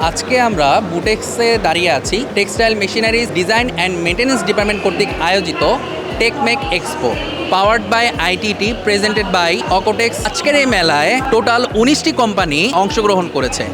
আজকে আমরা বুটেক্সে দাঁড়িয়ে আছি। Textile machineries design and maintenance department কর্তৃক আয়োজিত Techmac expo powered by ITT presented by Okotex. আজকের এই মেলায় টোটাল 19টি কোম্পানি অংশগ্রহণ করেছে।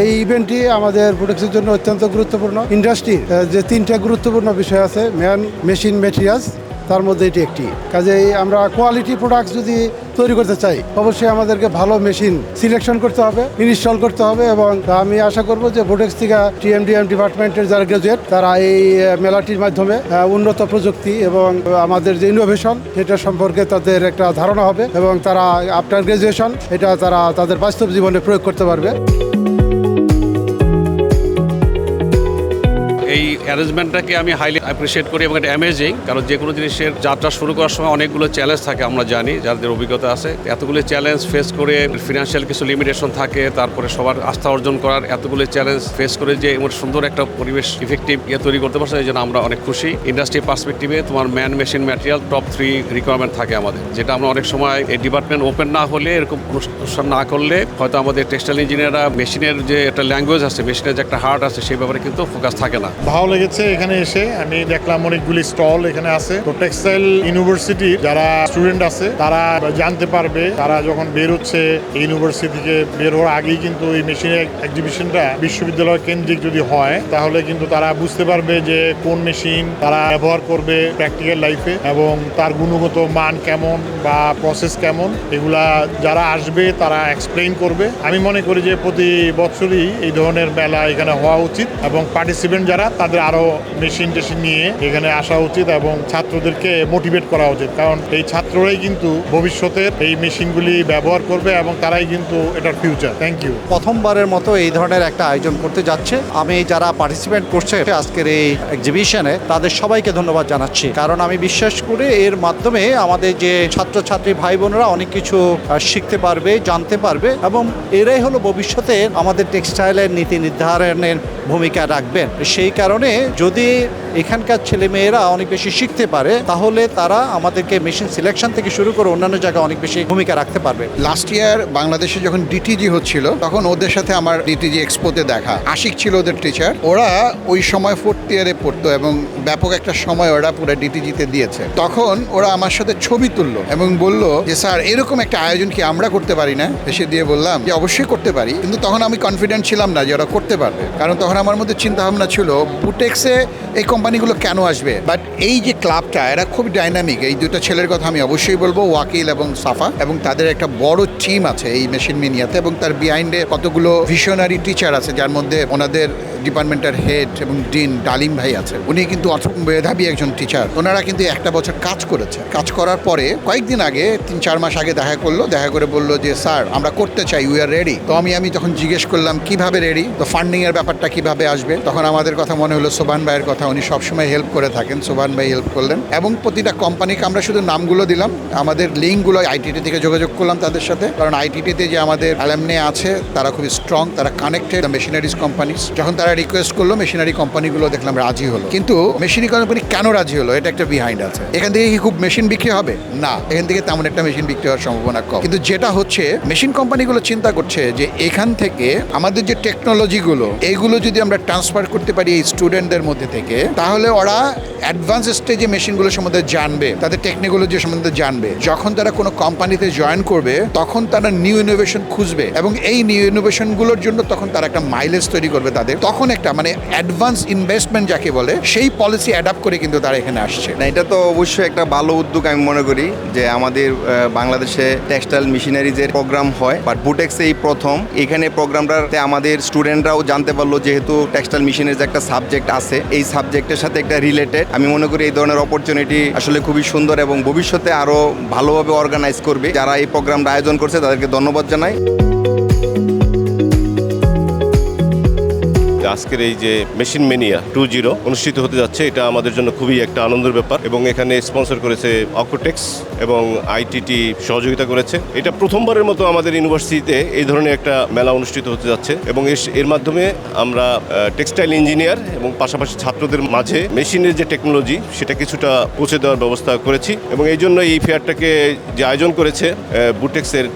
এই ইভেন্টটি আমাদের বুটেক্সের জন্য অত্যন্ত গুরুত্বপূর্ণ। ইন্ডাস্ট্রি যে তিনটা গুরুত্বপূর্ণ বিষয় আছে, ম্যান, মেশিন, মেটেরিয়ালস, তার মধ্যে এটি একটি। কাজেই আমরা কোয়ালিটি প্রোডাক্টস যদি তৈরি করতে চাই, অবশ্যই আমাদেরকে ভালো মেশিন সিলেকশন করতে হবে, ইনস্টল করতে হবে। এবং আমি আশা করব যে বুটেক্স থেকে টিএমডিএম ডিপার্টমেন্টের যারা গ্রাজুয়েট, তারা এই মেলাটির মাধ্যমে উন্নত প্রযুক্তি এবং আমাদের যে ইনোভেশন সেটা সম্পর্কে তাদের একটা ধারণা হবে এবং তারা আফটার গ্রাজুয়েশন এটা তারা তাদের বাস্তব জীবনে প্রয়োগ করতে পারবে। এই অ্যারেঞ্জমেন্টটাকে আমি হাইলি অ্যাপ্রিসিয়েট করি এবং এটা অ্যামেজিং, কারণ যে কোনো জিনিসের যাত্রা শুরু করার সময় অনেকগুলো চ্যালেঞ্জ থাকে, আমরা জানি যাদের অভিজ্ঞতা আছে। এতগুলো চ্যালেঞ্জ ফেস করে ফিনান্সিয়াল কিছু লিমিটেশন থাকে, তারপরে সবার আস্থা অর্জন করার এতগুলো চ্যালেঞ্জ ফেস করে যে এমন সুন্দর একটা পরিবেশ ইফেক্টিভ তৈরি করতে পারছে, এই জন্য আমরা অনেক খুশি। ইন্ডাস্ট্রি পার্সপেক্টিভে তোমার man, machine, material top 3 requirement থাকে আমাদের, যেটা আমরা অনেক সময় এই ডিপার্টমেন্ট ওপেন না হলে, এরকম অনুষ্ঠান না করলে হয়তো আমাদের টেক্সটাইল ইঞ্জিনিয়াররা মেশিনের যে একটা ল্যাঙ্গুয়েজ আছে, মেশিনের যে একটা হার্ট আছে, সেই ব্যাপারে কিন্তু ফোকাস থাকে না। ভালো লেগেছে এখানে এসে, আমি দেখলাম অনেকগুলি স্টল এখানে আছে। তো টেক্সটাইল ইউনিভার্সিটির যারা স্টুডেন্ট আছে তারা জানতে পারবে, তারা যখন বের হচ্ছে ইউনিভার্সিটি থেকে বের হওয়ার আগেই কিন্তু এই মেশিনের এক্সিবিশনটা বিশ্ববিদ্যালয় কেন্দ্রিক যদি হয়, তাহলে কিন্তু তারা বুঝতে পারবে যে কোন মেশিন তারা ব্যবহার করবে প্র্যাকটিক্যাল লাইফে এবং তার গুণগত মান কেমন বা প্রসেস কেমন, এগুলা যারা আসবে তারা এক্সপ্লেইন করবে। আমি মনে করি যে প্রতি বছরই এই ধরনের মেলা এখানে হওয়া উচিত এবং পার্টিসিপেন্ট যারা তাদের আরো মেশিন টেশিন নিয়ে এখানে আসা উচিত এবং ছাত্রদেরকে মোটিভেট করা উচিত, কারণ এই ছাত্ররাই কিন্তু ভবিষ্যতে এই মেশিনগুলি ব্যবহার করবে এবং তারাই কিন্তু এটার ফিউচার। Thank you. প্রথমবারের মতো এই ধরনের একটা আয়োজন করতে যাচ্ছে। আমি যারা পার্টিসিপেট করছে আজকের এই এক্সিবিশনে, তাদের সবাইকে ধন্যবাদ জানাচ্ছি, কারণ আমি বিশ্বাস করি এর মাধ্যমে আমাদের যে ছাত্রছাত্রী ভাই বোনেরা অনেক কিছু শিখতে পারবে, জানতে পারবে এবং এরাই হলো ভবিষ্যতে আমাদের টেক্সটাইলের নীতি নির্ধারণের ভূমিকা রাখবেন। সেই কারণে যদি এখানকার ছেলেমেয়েরা অনেক বেশি শিখতে পারে, তাহলে তারা আমাদেরকে মেশিন সিলেকশন থেকে শুরু করে অন্যান্য জায়গায় অনেক বেশি ভূমিকা রাখতে পারবে। লাস্ট ইয়ার বাংলাদেশে যখন ডিটিজি হচ্ছিল, তখন ওদের সাথে আমার ডিটিজি এক্সপোতে দেখা। আশিক ছিল ওদের টিচার। ওরা ওই সময় 4th ইয়ারে পড়তো এবং ব্যাপক একটা সময় ওরা পুরো ডিটিজিতে দিয়েছে। তখন ওরা আমার সাথে ছবি তুললো এবং বলল যে স্যার, এরকম একটা আয়োজন কি আমরা করতে পারি না? এসে দিয়ে বললাম যে অবশ্যই করতে পারি, কিন্তু তখন আমি কনফিডেন্ট ছিলাম না যে ওরা করতে পারবে, কারণ তখন আমার মধ্যে চিন্তা ভাবনা ছিল বুটেক্সে এই কোম্পানিগুলো কেন আসবে। বাট এই যে ক্লাবটা, এরা খুব ডাইনামিক। এই দুটো ছেলের কথা আমি অবশ্যই বলবো, ওয়াকিল এবং সাফা, এবং তাদের একটা বড় টিম আছে এই মেশিন মিনিয়াতে এবং তার বিহাইন্ডে কতগুলো ভিশনারি টিচার আছে, যার মধ্যে ওনাদের ডিপার্টমেন্টের হেড এবং ডিন ডালিম ভাই আছে। উনি কিন্তু মেধাবী একজন টিচার। ওনারা কিন্তু একটা বছর কাজ করেছে। কাজ করার পরে কয়েকদিন আগে 3-4 মাস আগে দেখা করলো, দেখা করে বললো যে স্যার, আমরা করতে চাই, উই আর রেডি। তো আমি তখন জিজ্ঞেস করলাম কিভাবে রেডি, তো ফান্ডিং এর ব্যাপারটা কিভাবে আসবে। তখন আমাদের কথা মনে হলো সোবান ভাইয়ের কথা, উনি সবসময় হেল্প করে থাকেন। সোবান ভাই হেল্প করলেন এবং প্রতিটা কোম্পানিকে আমরা শুধু নামগুলো দিলাম, আমাদের লিঙ্কগুলো আইটিটি থেকে যোগাযোগ করলাম তাদের সাথে, কারণ আইটিটিতে যে আমাদের অ্যালামনে আছে তারা খুব স্ট্রং, তারা কানেক্টেড মেশিনারিজ কোম্পানিজ। যখন তারা রিকোয়েস্ট করলো, মেশিনারি কোম্পানিগুলো দেখলাম রাজি হলো। কিন্তু মেশিনারি কোম্পানি কেন রাজি হলো, এটা একটা বিহাইন্ড আছে। এখান থেকে কি খুব মেশিন বিক্রি হবে? না, এখান থেকে তেমন একটা মেশিন বিক্রি হওয়ার সম্ভাবনা কম। কিন্তু যেটা হচ্ছে, মেশিন কোম্পানিগুলো চিন্তা করছে যে এখান থেকে আমাদের যে টেকনোলজিগুলো, এইগুলো যদি আমরা ট্রান্সফার করতে পারি এই স্টুডেন্টদের মধ্যে থেকে, তাহলে ওরা অ্যাডভান্স স্টেজে মেশিনগুলো সম্বন্ধে জানবে, তাদের টেকনিকোলজি সম্বন্ধে জানবে। যখন তারা কোনো কোম্পানিতে জয়েন করবে, তখন তারা নিউ ইনোভেশন খুঁজবে এবং এই নিউ ইনোভেশনগুলোর জন্য তখন তারা একটা মাইলেজ তৈরি করবে তাদের। তখন একটা অ্যাডভান্স ইনভেস্টমেন্ট যাকে বলে, সেই পলিসি অ্যাডাপ্ট করে কিন্তু তারা এখানে আসছে। না, এটা তো অবশ্যই একটা ভালো উদ্যোগ আমি মনে করি যে আমাদের বাংলাদেশে টেক্সটাইল মেশিনারিজের প্রোগ্রাম হয়, বাট বুটেক্স এই প্রথম এখানে প্রোগ্রামটাতে আমাদের স্টুডেন্টরাও জানতে পারলো, যেহেতু টেক্সটাইল মেশিনের যে একটা সাবজেক্ট আছে, এই সাবজেক্টের সাথে একটা রিলেটেড। আমি মনে করি এই ধরনের অপরচুনিটি আসলে খুবই সুন্দর এবং ভবিষ্যতে আরো ভালোভাবে অর্গানাইজ করবে। যারা এই প্রোগ্রামটা আয়োজন করছে তাদেরকে ধন্যবাদ জানাই। আজকের এই যে মেশিন মেনিয়া 2.0 অনুষ্ঠিত হতে যাচ্ছে, এটা আমাদের জন্য খুবই একটা আনন্দের ব্যাপার এবং এখানে স্পন্সর করেছে অকোটেক্স এবং আইটিটি সহযোগিতা করেছে। এটা প্রথমবারের মতো আমাদের ইউনিভার্সিটিতে এই ধরনের একটা মেলা অনুষ্ঠিত হতে যাচ্ছে এবং এর মাধ্যমে আমরা টেক্সটাইল ইঞ্জিনিয়ার এবং পাশাপাশি ছাত্রদের মাঝে মেশিনের যে টেকনোলজি সেটা কিছুটা পৌঁছে দেওয়ার ব্যবস্থা করেছি এবং এই জন্য এই ফেয়ারটাকে যে আয়োজন করেছে বুটেক্সের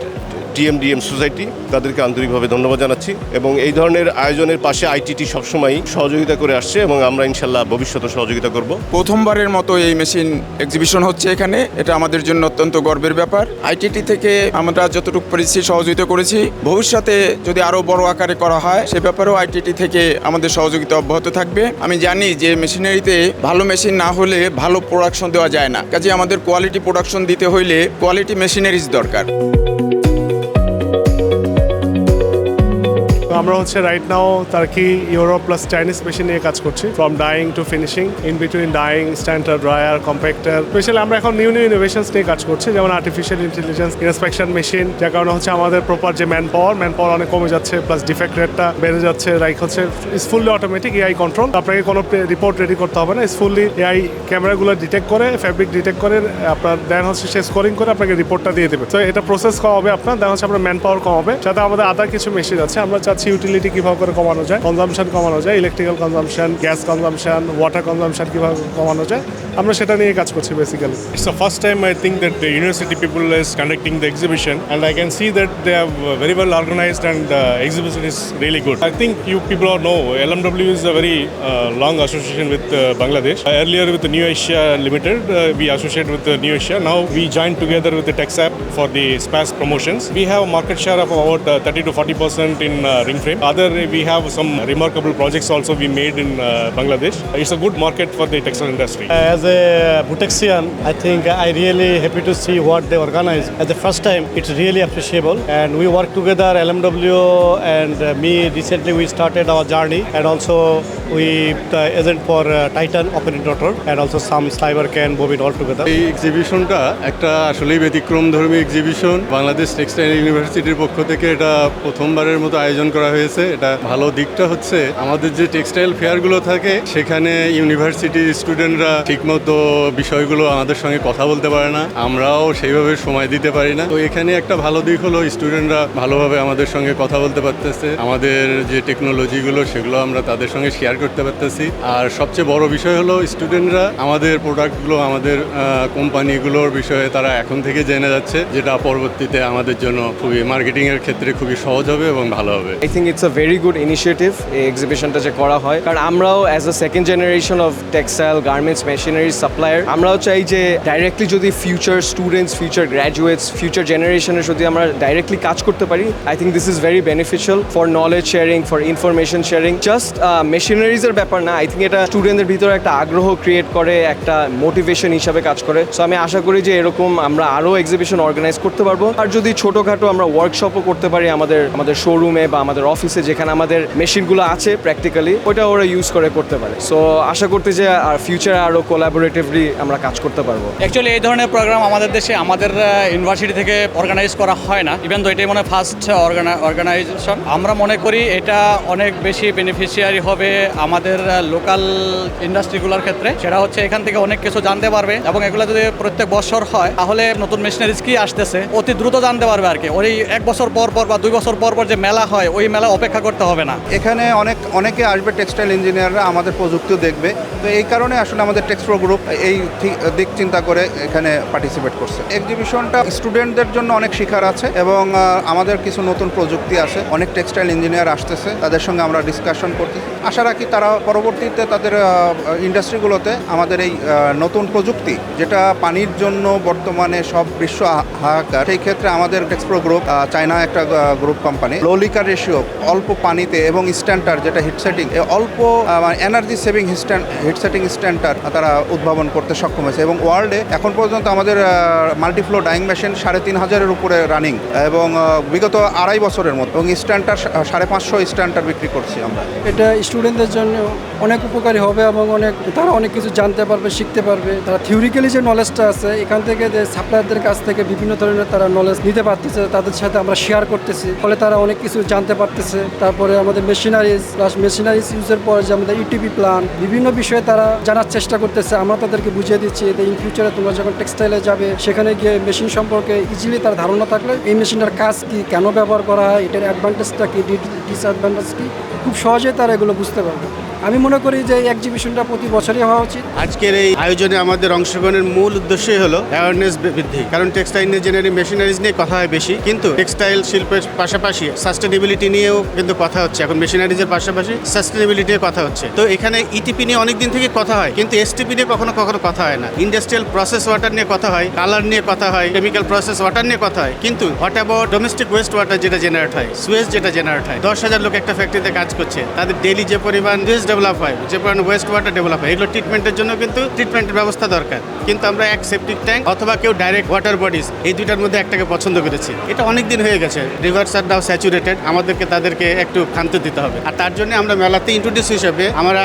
টিএমডিএম সোসাইটি, তাদেরকে আন্তরিকভাবে ধন্যবাদ জানাচ্ছি এবং এই ধরনের আয়োজনের পাশে আইটিটি সবসময় সহযোগিতা করে আসছে এবং আমরা ইনশাল্লাহ ভবিষ্যতে সহযোগিতা করব। প্রথমবারের মতো এই মেশিন এক্সিবিশন হচ্ছে এখানে, এটা আমাদের জন্য অত্যন্ত গর্বের ব্যাপার। আইটিটি থেকে আমরা যতটুকু পেরেছি সহযোগিতা করেছি, ভবিষ্যতে যদি আরও বড় আকারে করা হয় সে ব্যাপারেও আইটিটি থেকে আমাদের সহযোগিতা অব্যাহত থাকবে। আমি জানি যে মেশিনারিতে ভালো মেশিন না হলে ভালো প্রোডাকশন দেওয়া যায় না, কাজে আমাদের কোয়ালিটি প্রোডাকশন দিতে হইলে কোয়ালিটি মেশিনারিজ দরকার। আমরা হচ্ছে right now Turkey, Europe plus Chinese machine নিয়ে কাজ করছি, from dyeing to finishing, in between dyeing, stenter, dryer, compactor. Specially আমরা এখন নিউ ইনোভেশনস নিয়ে কাজ করছি, যেমন আর্টিফিশিয়াল ইন্টেলিজেন্স ইন্সপেকশন মেশিন, যার কারণে হচ্ছে আমাদের প্রপার যে ম্যান পাওয়ার অনেক কমে যাচ্ছে, প্লাস ডিফেক্ট রেটটা বেড়ে যাচ্ছে। লাইক হচ্ছে ইস ফুললি অটোমেটিক এআই কন্ট্রোল, আপনাকে কোনো রিপোর্ট রেডি করতে হবে না, ইস ফুললি এআই ক্যামেরাগুলো ডিটেক্ট করে, ফ্যাব্রিক ডিটেক্ট করে আপনার দেন হচ্ছে সে স্কোরিং করে আপনাকে রিপোর্টটা দিয়ে দেবে। তো এটা প্রসেস কম হবে আপনার, দেন হচ্ছে আপনার ম্যান পাওয়ার কম হবে। সাথে আমাদের আদার কিছু মেশিন আছে, আমরা চাচ্ছি ইউটিলিটি কীভাবে করে কমানো যায়, কনজামশন কমানো যায়, electrical consumption, gas consumption, water consumption কীভাবে কমানো যায়, আমরা সেটা নিয়ে কাজ করছি basically. It's the first time I think that the university people is conducting the exhibition, and I can see that they are very well organized and exhibition is really good. I think you people all know LMW is a very long association with Bangladesh. Earlier with the New Asia Limited, we associated with the New Asia. Now we joined together with the TexApp for the SPAS promotions. We have a market share of about 30 to 40% in ring frame. We have some remarkable projects also we made in Bangladesh. It's a good market for the textile industry. As a BUTEXian, I think I really happy to see what they organize. At the first time, it's really appreciable, and we work together, LMW and me. Recently, we started our journey, and also we agent for Titan operating rotor, and also some Cyber can bobin all together. এই এক্সিবিশনটা একটা আসলেই ব্যতিক্রমধর্মী exhibition. Bangladesh textile ইউনিভার্সিটির পক্ষ থেকে এটা প্রথমবারের মতো আয়োজন করা হয়েছে। এটা ভালো দিকটা হচ্ছে আমাদের যে টেক্সটাইল ফেয়ারগুলো থাকে সেখানে ইউনিভার্সিটির স্টুডেন্টরা ঠিকমতো বিষয়গুলো আমাদের সঙ্গে কথা বলতে পারে না, আমরাও সেইভাবে সময় দিতে পারি না। তো এখানে একটা ভালো দিক হলো স্টুডেন্টরা ভালোভাবে আমাদের সঙ্গে কথা বলতে পারতেছে, আমাদের যে টেকনোলজিগুলো সেগুলো আমরা তাদের সঙ্গে শেয়ার করতে পারতেছি। আর সবচেয়ে বড় বিষয় হলো স্টুডেন্টরা আমাদের প্রোডাক্টগুলো, আমাদের কোম্পানিগুলোর বিষয়ে তারা এখন থেকে জেনে যাচ্ছে, যেটা পরবর্তীতে আমাদের জন্য খুবই মার্কেটিংয়ের ক্ষেত্রে খুবই সহজ হবে এবং ভালো হবে। I think it's a very good initiative এই এক্সিবিশনটা যে করা হয়, কারণ আমরাও as a second generation of textile garments machinery supplier, আমরাও চাই যে ডাইরেক্টলি যদি future students, future graduates, future জেনারেশনের যদি আমরা ডাইরেক্টলি কাজ করতে পারি, I think this is very beneficial for knowledge sharing, for information sharing. Just মেশিনারিজের ব্যাপার না, আই থিঙ্ক এটা স্টুডেন্টদের ভিতরে একটা আগ্রহ ক্রিয়েট করে, একটা মোটিভেশন হিসাবে কাজ করে। সো আমি আশা করি যে এরকম আমরা আরও এক্সিবিশন অর্গানাইজ করতে পারবো, আর যদি ছোটোখাটো আমরা ওয়ার্কশপও করতে পারি আমাদের শোরুমে বা আমাদের অফিসে, যেখানে আমাদের মেশিনগুলো আছে প্র্যাকটিক্যালি, ওইটা ওরা ইউজ করে করতে পারে। সো আশা করতে যে আর ফিউচারে আরও কোলাবোরেটিভলি আমরা কাজ করতে পারবো। অ্যাকচুয়ালি এই ধরনের প্রোগ্রাম আমাদের দেশে, আমাদের ইউনিভার্সিটি থেকে অর্গানাইজ করা হয় না, ইভেন তো এটাই মনে হয় ফার্স্ট অর্গানাইজেশন। আমরা মনে করি এটা অনেক বেশি বেনিফিশিয়ারি হবে আমাদের লোকাল ইন্ডাস্ট্রিগুলোর ক্ষেত্রে। সেটা হচ্ছে এখান থেকে অনেক কিছু জানতে পারবে এবং এগুলো যদি প্রত্যেক বছর হয় তাহলে নতুন মেশিনারিজ কি আসতেছে অতি দ্রুত জানতে পারবে আর কি। ওই 1 বছর পর পর বা 2 বছর পর পর যে মেলা হয়, ওই মেলা অপেক্ষা করতে হবে না। এখানে অনেকে আসবে টেক্সটাইল ইঞ্জিনিয়াররা, আমাদের প্রযুক্তিও দেখবে। তো এই কারণে আসলে আমাদের টেক্সপ্রো গ্রুপ এই দিক চিন্তা করে এখানে পার্টিসিপেট করছে। এক্সিবিশনটা স্টুডেন্টদের জন্য অনেক শিখার আছে এবং আমাদের কিছু নতুন প্রযুক্তি আছে। অনেক টেক্সটাইল ইঞ্জিনিয়ার আসতেছে, তাদের সঙ্গে আমরা ডিসকাশন করতেছি। আশা রাখি তারা পরবর্তীতে তাদের ইন্ডাস্ট্রিগুলোতে আমাদের এই নতুন প্রযুক্তি, যেটা পানির জন্য বর্তমানে সব বিশ্ব হাহাকার, সেই ক্ষেত্রে আমাদের টেক্সপ্রো গ্রুপ, চায়না একটা গ্রুপ কোম্পানি, লো-লিকার রেশিও, অল্প পানিতে এবং স্ট্যান্টার যেটা হিট সেটিং, অল্প এনার্জি সেভিং হিট সেটিং স্ট্যান্টার তারা উদ্ভাবন করতে সক্ষম হয়েছে। এবং ওয়ার্ল্ডে এখন পর্যন্ত আমাদের মাল্টিফ্লো ডাইং মেশিন 3,500-এর উপরে রানিং এবং বিগত 2.5 বছরের মতো, এবং স্ট্যান্টার 550 স্ট্যান্টার বিক্রি করছি আমরা। এটা স্টুডেন্টদের জন্য অনেক উপকারী হবে এবং তারা অনেক কিছু জানতে পারবে, শিখতে পারবে। তারা থিওরিক্যালি যে নলেজটা আছে এখান থেকে, যে সাপ্লায়ারদের কাছ থেকে বিভিন্ন ধরনের তারা নলেজ নিতে পারতেছে, তাদের সাথে আমরা শেয়ার করতেছি, ফলে তারা অনেক কিছু জানতে পারবে। পারতেছে। তারপরে আমাদের মেশিনারিজ প্লাস মেশিনারিজ ইউজের পরে যে আমাদের ইউটিপি প্ল্যান বিভিন্ন বিষয়ে তারা জানার চেষ্টা করতেছে। আমরা তাদেরকে বুঝিয়ে দিচ্ছি যে ইন ফিউচারে তোমরা যখন টেক্সটাইলে যাবে সেখানে গিয়ে মেশিন সম্পর্কে ইজিলি তার ধারণা থাকলে এই মেশিনটার কাজ কি, কেন ব্যবহার করা হয়, এটার অ্যাডভান্টেজটা কি, ডিসঅ্যাডভান্টেজ কি, খুব সহজেই তারা এগুলো বুঝতে পারবে। আমি মনে করি যে এই এক্সিবিশনটা প্রতি বছরই হওয়া উচিত। আজকের এই আয়োজনে আমাদের অংশগ্রহণের মূল উদ্দেশ্যই হলো অ্যাওয়ারনেস বৃদ্ধি, কারণ টেক্সটাইল ইঞ্জিনিয়ারিং মেশিনারিজ নিয়ে কথা হয় বেশি, কিন্তু টেক্সটাইল শিল্পের পাশাপাশি সাস্টেনেবিলিটি নিয়েও কিন্তু কথা হচ্ছে। এখন মেশিনারিজের পাশাপাশি সাস্টেনেবিলিটি নিয়ে কথা হচ্ছে। তো এখানে ইটিপি নিয়ে অনেকদিন থেকে কথা হয়, কিন্তু এসটিপি নিয়ে কখনো কথা হয় না। ইন্ডাস্ট্রিয়াল প্রসেস ওয়াটার নিয়ে কথা হয়, কালার নিয়ে কথা হয়, কেমিক্যাল প্রসেস ওয়াটার নিয়ে কথা হয়, কিন্তু what about domestic West water যেটা জেনারেট হয়, সুয়েজ যেটা জেনারেট হয়, 10,000 লোক একটা ফ্যাক্টরিতে কাজ করছে, তাদের ডেইলি যে পরিমাণ ওয়েস্ট ডেভেলপ হয়, যে পরিমাণ ওয়েস্ট ওয়াটার ডেভেলপ হয়, এগুলো ট্রিটমেন্টের জন্য কিন্তু ট্রিটমেন্টের ব্যবস্থা দরকার। কিন্তু আমরা এক সেপটিক ট্যাঙ্ক অথবা কেউ ডাইরেক্ট ওয়াটার বডিজ, এই দুইটার মধ্যে একটাকে পছন্দ করেছি। এটা অনেক দিন হয়ে গেছে, রিভার্স আর নাও স্যাচুরেটেড, আমাদেরকে তাদেরকে একটু ক্ষান্ত দিতে হবে। আর তার জন্য আমরা মেলাতে ইন্ট্রোডিউস হিসেবে আমরা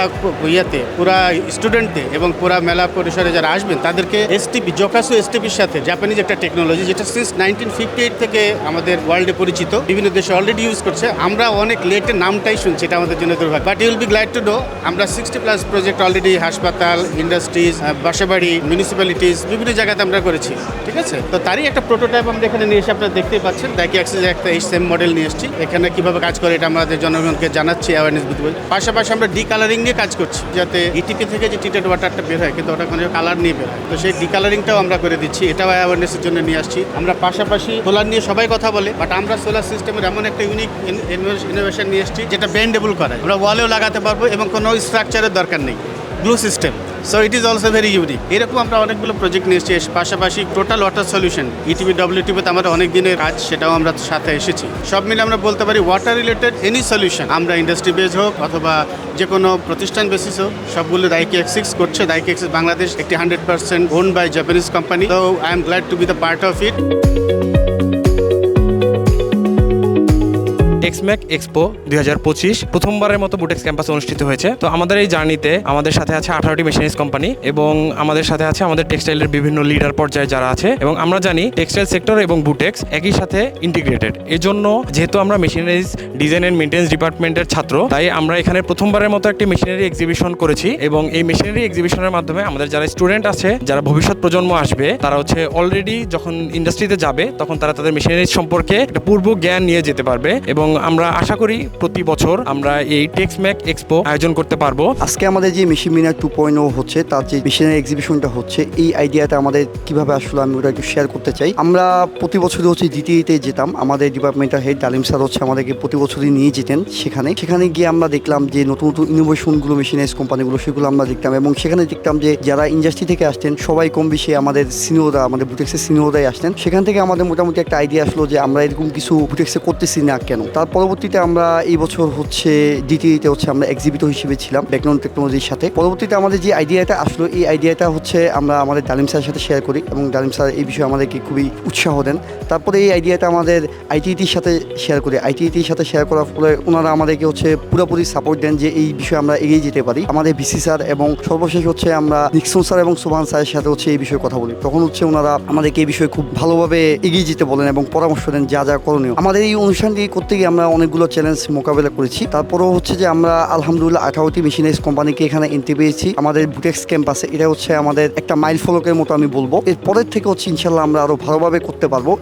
পুরা স্টুডেন্টদের এবং পুরা মেলা পরিসরে যারা আসবেন তাদেরকে এসটিপি, জোকাসু এসটিপির সাথে জাপানিজ একটা টেকনোলজি যেটা সিন্স 1958 থেকে আমাদের ওয়ার্ল্ডে পরিচিত, বিভিন্ন দেশে অলরেডি ইউজ করছে। আমরা অনেক লেটের নামটাই শুনছি, এটা আমাদের জন্য দুর্ভাগ্য। But you will be glad to know আমরা 60+ প্রজেক্ট অলরেডি হাসপাতাল, ইন্ডাস্ট্রিজ, বাসাবাড়ি, মিউনিসিপ্যালিটিস বিভিন্ন জায়গাতে আমরা করেছি। ঠিক আছে, তো তারই একটা প্রোটোটাইপ আমরা এখানে নিয়ে এসে আপনারা দেখতেই পাচ্ছেন। ডাইকি অ্যাক্সেসের একটা এই সেম মডেল নিয়ে এসেছি। এখানে কীভাবে কাজ করে এটা আমাদের জনগণকে জানাচ্ছি, অ্যাওয়ারনেস দিতে। পাশাপাশি আমরা ডিকালারিং নিয়ে কাজ করছি, যাতে ইটিপি থেকে যে ট্রিটেড ওয়াটারটা বের হয় কিন্তু ওটা কোনো কালার নিয়ে বের হয়, তো সেই ডিকালারিংটাও আমরা করে দিচ্ছি। এটাও অ্যাওয়ারনেসের জন্য নিয়ে আসছি। আমরা পাশাপাশি সোলার নিয়ে সবাই কথা বলে, বাট আমরা সোলার সিস্টেমের এমন একটা ইউনিক ইনোভেশন নিয়ে এসেছি যেটা বেন্ডেবল করায়, আমরা ওয়ালেও লাগাতে পারবো এবং কোনো স্ট্রাকচারের দরকার নেই, glue system. So it is also very unique. এরকম আমরা অনেকগুলো প্রজেক্ট নিয়ে এসেছি। পাশাপাশি টোটাল ওয়াটার সলিউশন ইটিপি ডব্লিউটিপিতে আমাদের অনেক দিনের কাজ, সেটাও আমরা সাথে এসেছি। সব মিলে আমরা বলতে পারি ওয়াটার রিলেটেড এনি সলিউশন, আমরা ইন্ডাস্ট্রি বেস হোক অথবা যে কোনো প্রতিষ্ঠান বেসিস হোক, সবগুলো ডাইকি এক্সিস করছে। ডাইকি এক্সিস বাংলাদেশ একটি 100% ওন বাই জাপানিজ কোম্পানি। তো I am glad to be the part of it. Texmach expo 2025 প্রথমবারের মতো বুটেক্স ক্যাম্পাসে অনুষ্ঠিত হয়েছে। তো আমাদের এই জার্নিতে আমাদের সাথে আছে 18টি মেশিনারিজ কোম্পানি এবং আমাদের সাথে আছে আমাদের টেক্সটাইলের বিভিন্ন লিডার পর্যায়ে যারা আছে, এবং আমরা জানি টেক্সটাইল সেক্টর এবং বুটেক্স একই সাথে ইন্টিগ্রেটেড। এর জন্য যেহেতু আমরা মেশিনারিজ ডিজাইন অ্যান্ড মেইনটেন্যান্স ডিপার্টমেন্টের ছাত্র, তাই আমরা এখানে প্রথমবারের মতো একটি মেশিনারি এক্সিবিশন করেছি এবং এই মেশিনারি এক্সিবিশনের মাধ্যমে আমাদের যারা স্টুডেন্ট আছে, যারা ভবিষ্যৎ প্রজন্ম আসবে, তারা অলরেডি যখন ইন্ডাস্ট্রিতে যাবে তখন তারা তাদের মেশিনারিজ সম্পর্কে একটা পূর্ব জ্ঞান নিয়ে যেতে পারবে। এবং আমরা আশা করি প্রতি বছর আমরা এই টেক্সম্যাক এক্সপো আয়োজন করতে পারবো। আজকে আমাদের যে মেশিন মিনার 2.0 হচ্ছে, তার যে মেশিনারি এক্সিবিশনটা হচ্ছে, এই আইডিয়াটা আমাদের কিভাবে আসলে আমি ওটা একটু শেয়ার করতে চাই। আমরা প্রতি বছরই হচ্ছে জিটিতে যেতাম, আমাদের ডিপার্টমেন্টের হেড ডালিম স্যার হচ্ছে আমাদেরকে প্রতি বছরই নিয়ে যেতেন। সেখানে গিয়ে আমরা দেখলাম যে নতুন নতুন ইনোভেশনগুলো মেশিনারিজ কোম্পানিগুলো সেগুলো আমরা দেখতাম, এবং সেখানে দেখতাম যে যারা ইন্ডাস্ট্রি থেকে আসতেন সবাই কম বেশি আমাদের সিনিয়ররা, আমাদের বুটেক্সের সিনিয়ররাই আসতেন। সেখান থেকে আমাদের মোটামুটি একটা আইডিয়া আসলো যে আমরা এরকম কিছু বুটেক্সে করতেছি না কেন। তার পরবর্তীতে আমরা এই বছর হচ্ছে ডিটিতে হচ্ছে আমরা এক্সিবিটর হিসেবে ছিলাম ব্যাকগ্রাউন্ড টেকনোলজির সাথে। পরবর্তীতে আমাদের যে আইডিয়াটা আসলো, এই আইডিয়াটা হচ্ছে আমরা আমাদের ডালিম স্যারের সাথে শেয়ার করি এবং ডালিম স্যার এই বিষয়ে আমাদেরকে খুবই উৎসাহ দেন। তারপরে এই আইডিয়াটা আমাদের আইটিইটির সাথে শেয়ার করি। আইটিইটির সাথে শেয়ার করার ফলে ওনারা আমাদেরকে হচ্ছে পুরোপুরি সাপোর্ট দেন যে এই বিষয়ে আমরা এগিয়ে যেতে পারি। আমাদের ভিসি স্যার এবং সর্বশেষ হচ্ছে আমরা নিক্সন স্যার এবং সোভান স্যারের সাথে হচ্ছে এই বিষয়ে কথা বলি। তখন হচ্ছে ওনারা আমাদেরকে এই বিষয়ে খুব ভালোভাবে এগিয়ে যেতে বলেন এবং পরামর্শ দেন যা যা করণীয়। আমাদের এই অনুষ্ঠানটি করতে গিয়ে আমরা অনেকগুলো চ্যালেঞ্জ মোকাবেলা করেছি। তারপরেও হচ্ছে যে আমরা আলহামদুলিল্লাহ 18টি মেশিনারিজ কোম্পানিকে এখানে এন্ট্রি পেয়েছি আমাদের বুটেক্স ক্যাম্পাসে। এটা হচ্ছে আমাদের একটা মাইল ফলকের মতো আমি বলবো। এর পরের থেকে হচ্ছে ইনশাল্লাহ আমরা আরো ভালোভাবে করতে পারবো।